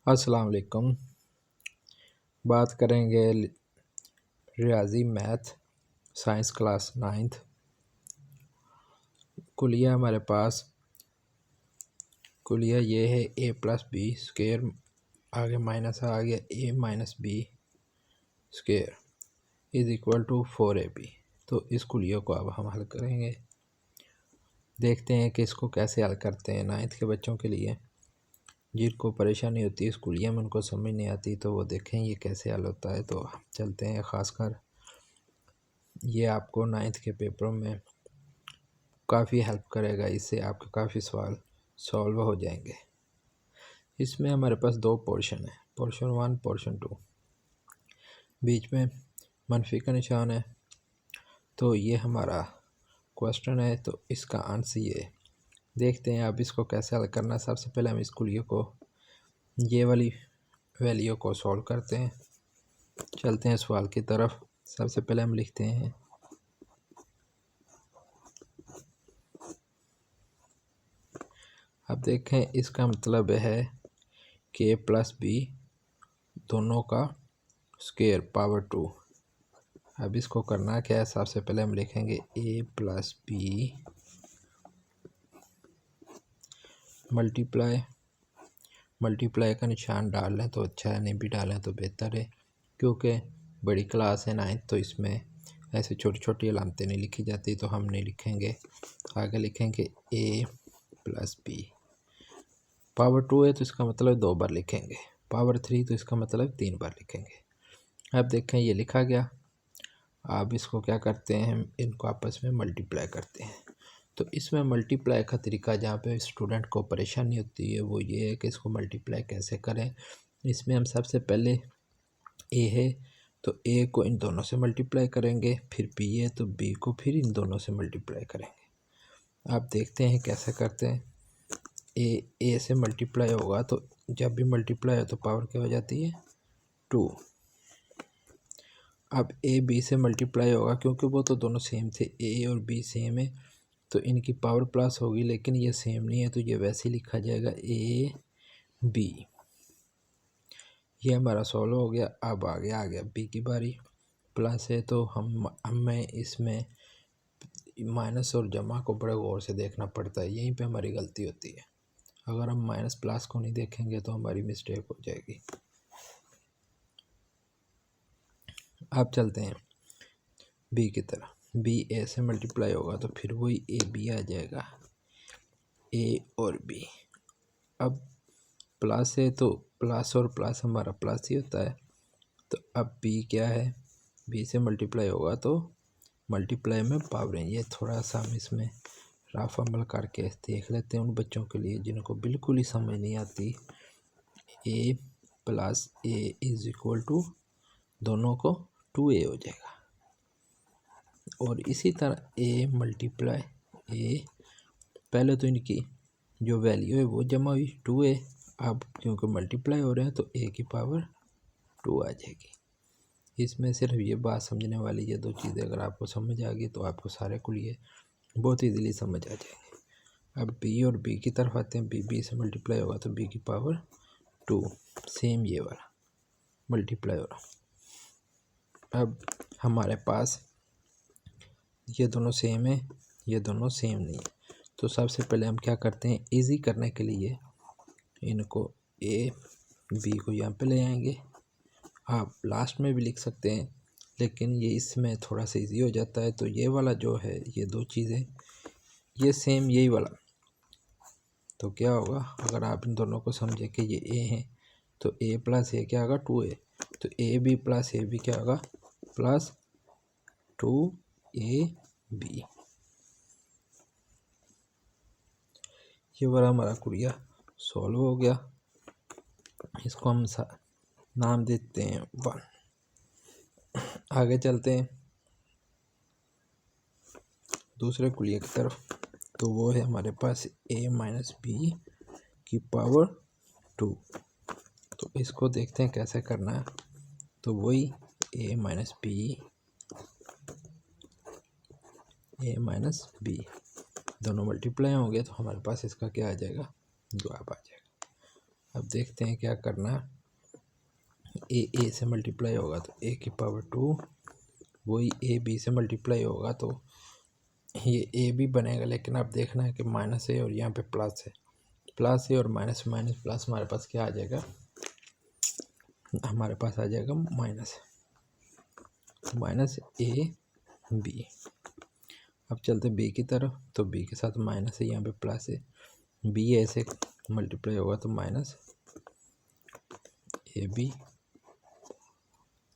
अस्सलाम वालेकुम। बात करेंगे रियाजी मैथ साइंस क्लास 9th। कुलिया हमारे पास कुलिया ये है a प्लस बी स्क्वेयर, आगे माइनस आ गया a minus B square is equal to 4ab। तो इस कुलिया को अब हम हल करेंगे। देखते हैं कि इसको कैसे हल करते हैं। 9th के बच्चों के लिए जिनको परेशानी होती है इस कुलिया में, उनको समझ नहीं आती, तो वो देखें ये कैसे हल होता है। तो चलते हैं। ख़ासकर ये आपको 9th के पेपरों में काफ़ी हेल्प करेगा, इससे आपके काफ़ी सवाल सॉल्व हो जाएंगे। इसमें हमारे पास दो पोर्शन है, पोर्शन 1 पोर्शन 2। बीच में मनफी का निशान है, तो ये हमारा क्वेश्चन है। तो इसका आंसर ये देखते हैं। अब इसको कैसे हल करना है। सबसे पहले हम इस कुलिया को ये वाली वैल्यू को सॉल्व करते हैं। चलते हैं सवाल की तरफ। सबसे पहले हम लिखते हैं अब देखें इसका मतलब है कि प्लस बी दोनों का स्क्वायर पावर 2। अब इसको करना क्या है, सबसे पहले हम लिखेंगे a प्लस बी मल्टीप्लाई का निशान डाल लें तो अच्छा है, नहीं भी डालें तो बेहतर है, क्योंकि बड़ी क्लास है 9th, तो इसमें ऐसे छोटी छोटी अलामतें नहीं लिखी जाती। तो हम नहीं लिखेंगे, आगे लिखेंगे a प्लस बी। पावर 2 है तो इसका मतलब 2 बार लिखेंगे, पावर 3 तो इसका मतलब 3 बार लिखेंगे। अब देखें ये लिखा गया। अब इसको क्या करते हैं, हम इनको आपस में मल्टीप्लाई करते हैं। तो इसमें मल्टीप्लाई का तरीका जहाँ पे स्टूडेंट को परेशानी होती है वो ये है कि इसको मल्टीप्लाई कैसे करें। इसमें हम सबसे पहले ए है तो ए को इन दोनों से मल्टीप्लाई करेंगे, फिर बी है तो बी को फिर इन दोनों से मल्टीप्लाई करेंगे। आप देखते हैं कैसे करते हैं। ए से मल्टीप्लाई होगा तो जब भी मल्टीप्लाई हो तो पावर क्या हो जाती है 2। अब ए बी से मल्टीप्लाई होगा, क्योंकि वो तो दोनों सेम थे, ए और बी सेम है तो इनकी पावर प्लस होगी, लेकिन ये सेम नहीं है तो ये वैसे ही लिखा जाएगा ए बी। ये हमारा सॉल्व हो गया। अब आ गया बी की बारी। प्लस है तो हमें इसमें माइनस और जमा को बड़े गौर से देखना पड़ता है, यहीं पे हमारी गलती होती है। अगर हम माइनस प्लस को नहीं देखेंगे तो हमारी मिस्टेक हो जाएगी। अब चलते हैं बी की तरफ। बी ए से मल्टीप्लाई होगा तो फिर वही ए बी आ जाएगा, ए और बी। अब प्लस है तो प्लस और प्लस हमारा प्लस ही होता है। तो अब बी क्या है, बी से मल्टीप्लाई होगा तो मल्टीप्लाई में पावर है। ये थोड़ा सा हम इसमें रफ अमल करके देख लेते हैं उन बच्चों के लिए जिनको बिल्कुल ही समझ नहीं आती। A plus A is equal to दोनों को 2a हो जाएगा, और इसी तरह ए मल्टीप्लाई ए, पहले तो इनकी जो वैल्यू है वो जमा हुई 2a, अब क्योंकि मल्टीप्लाई हो रहे हैं तो a की पावर 2 आ जाएगी। इसमें सिर्फ ये बात समझने वाली ये दो चीज़ें अगर आपको समझ आ गई तो आपको सारे कुलिये बहुत ईजीली समझ आ जाएंगे। अब b और b की तरफ आते हैं। b से मल्टीप्लाई होगा तो b की पावर 2, सेम ये वाला मल्टीप्लाई हो रहा। अब हमारे पास ये दोनों सेम है, ये दोनों सेम नहीं है, तो सबसे पहले हम क्या करते हैं, इजी करने के लिए इनको ए बी को यहाँ पे ले आएंगे। आप लास्ट में भी लिख सकते हैं, लेकिन ये इसमें थोड़ा सा इजी हो जाता है। तो ये वाला जो है, ये दो चीज़ें ये सेम यही वाला, तो क्या होगा अगर आप इन दोनों को समझे कि ये ए है तो ए प्लस ए क्या होगा 2a, तो A B plus A B क्या होगा प्लस 2ab। ये वाला हमारा कुरिया सॉल्व हो गया। इसको हम नाम देते हैं 1। आगे चलते हैं दूसरे कुलिया की तरफ। तो वो है हमारे पास a माइनस बी की पावर 2। तो इसको देखते हैं कैसे करना है। तो वही a माइनस बी दोनों मल्टीप्लाई होंगे तो हमारे पास इसका क्या आ जाएगा, जवाब आ जाएगा। अब देखते हैं क्या करना। ए से मल्टीप्लाई होगा तो ए की पावर 2, वही ए बी से मल्टीप्लाई होगा तो ये ए बी बनेगा। लेकिन अब देखना है कि माइनस है और यहाँ पे प्लस है, प्लस है और माइनस माइनस प्लस, हमारे पास क्या आ जाएगा, हमारे पास आ जाएगा माइनस ए बी। अब चलते बी की तरफ, तो बी के साथ माइनस है, यहाँ पे प्लस है, बी ए से मल्टीप्लाई होगा तो माइनस ए बी।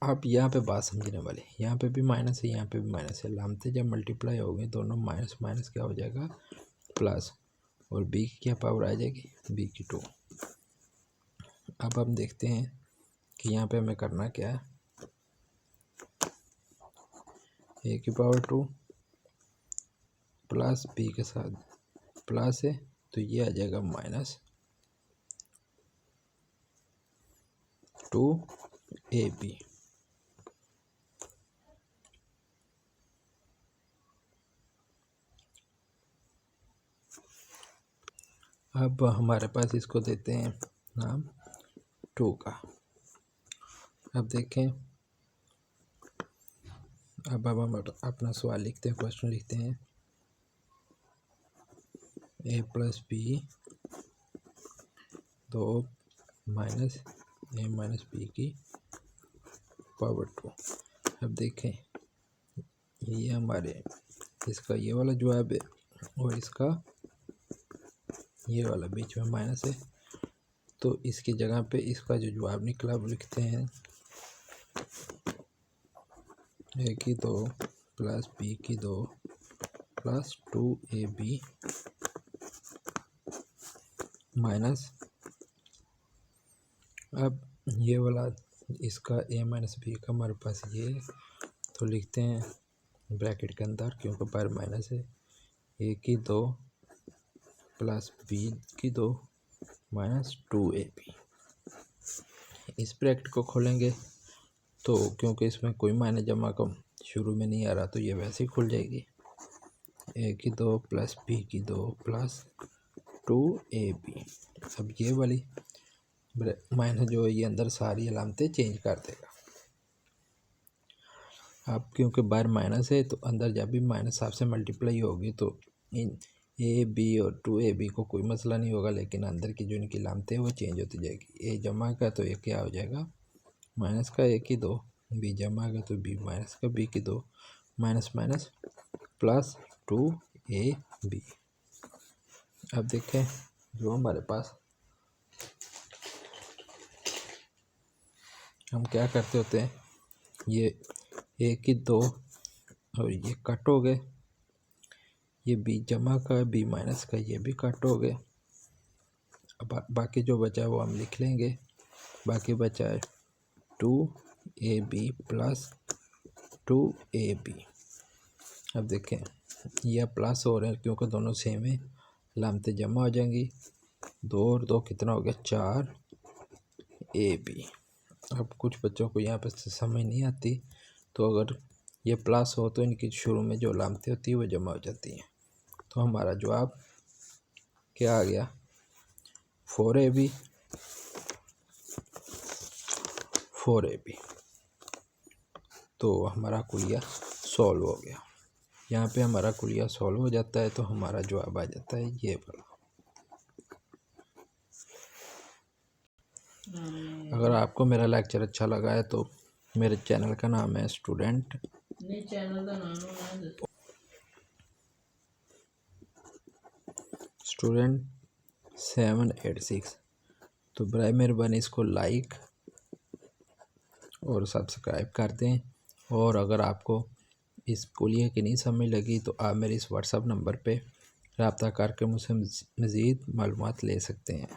अब यहाँ पे बात समझने वाली, यहाँ पे भी माइनस है, यहाँ पे भी माइनस है, लामते जब मल्टीप्लाई हो गए दोनों माइनस माइनस क्या हो जाएगा, प्लस, और बी की क्या पावर आ जाएगी, बी की 2। अब हम देखते हैं कि यहाँ पे हमें करना क्या है, ए की पावर 2 प्लस बी के साथ प्लस है तो ये आ जाएगा माइनस 2ab। अब हमारे पास इसको देते हैं नाम 2 का। अब देखें, अब हम अपना सवाल लिखते हैं, क्वेश्चन लिखते हैं, a plus B 2 minus A minus B की पावर 2। अब देखें ये हमारे इसका ये वाला जवाब है और इसका ये वाला बीच में माइनस है, तो इसकी जगह पे इसका जो जवाब निकला वो लिखते हैं ए की 2 प्लस बी की 2 प्लस 2ab माइनस, अब ये वाला इसका ए माइनस बी का हमारे पास ये, तो लिखते हैं ब्रैकेट के अंदर क्योंकि बाहर माइनस है, ए की 2 प्लस बी की 2 माइनस 2ab। इस ब्रैकेट को खोलेंगे तो क्योंकि इसमें कोई माइनस जमा कम शुरू में नहीं आ रहा तो ये वैसे ही खुल जाएगी, ए की 2 प्लस बी की 2 प्लस 2ab। अब ये वाली माइनस जो है ये अंदर सारी अलामतें चेंज कर देगा। अब क्योंकि बाहर माइनस है तो अंदर जब भी माइनस आपसे मल्टीप्लाई होगी तो इन ए बी और 2ab को कोई मसला नहीं होगा, लेकिन अंदर की जो इनकी अलामतें वो चेंज होती जाएगी। ए जमा का तो ये क्या हो जाएगा माइनस का ए की 2, बी जमा का तो बी माइनस का बी की 2, माइनस माइनस प्लस 2ab। अब देखें जो हमारे पास हम क्या करते होते हैं, ये ए की 2 और ये कट हो गए, ये बी जमा का बी माइनस का ये भी कट हो गए। अब बाकी जो बचा है वो हम लिख लेंगे, बाकी बचा है 2ab प्लस 2ab। अब देखें यह प्लस हो रहे हैं क्योंकि दोनों सेम है, लामतें जमा हो जाएंगी, 2 और 2 कितना हो गया 4ab। अब कुछ बच्चों को यहाँ पर समझ नहीं आती, तो अगर ये प्लस हो तो इनकी शुरू में जो अलामतें होती है वो जमा हो जाती हैं। तो हमारा जवाब क्या आ गया 4ab। तो हमारा कुलिया सॉल्व हो गया। यहाँ पे हमारा कुलिया सॉल्व हो जाता है तो हमारा जवाब आ जाता है ये वाला। अगर आपको मेरा लेक्चर अच्छा लगा है तो मेरे चैनल का नाम है स्टूडेंट 786, तो बराए मेहरबानी इसको लाइक और सब्सक्राइब कर दें। और अगर आपको इस कुलिया की नहीं समझ लगी तो आप मेरे इस व्हाट्सएप नंबर पे रब्ता करके मुझसे मज़ीद मालूमात ले सकते हैं।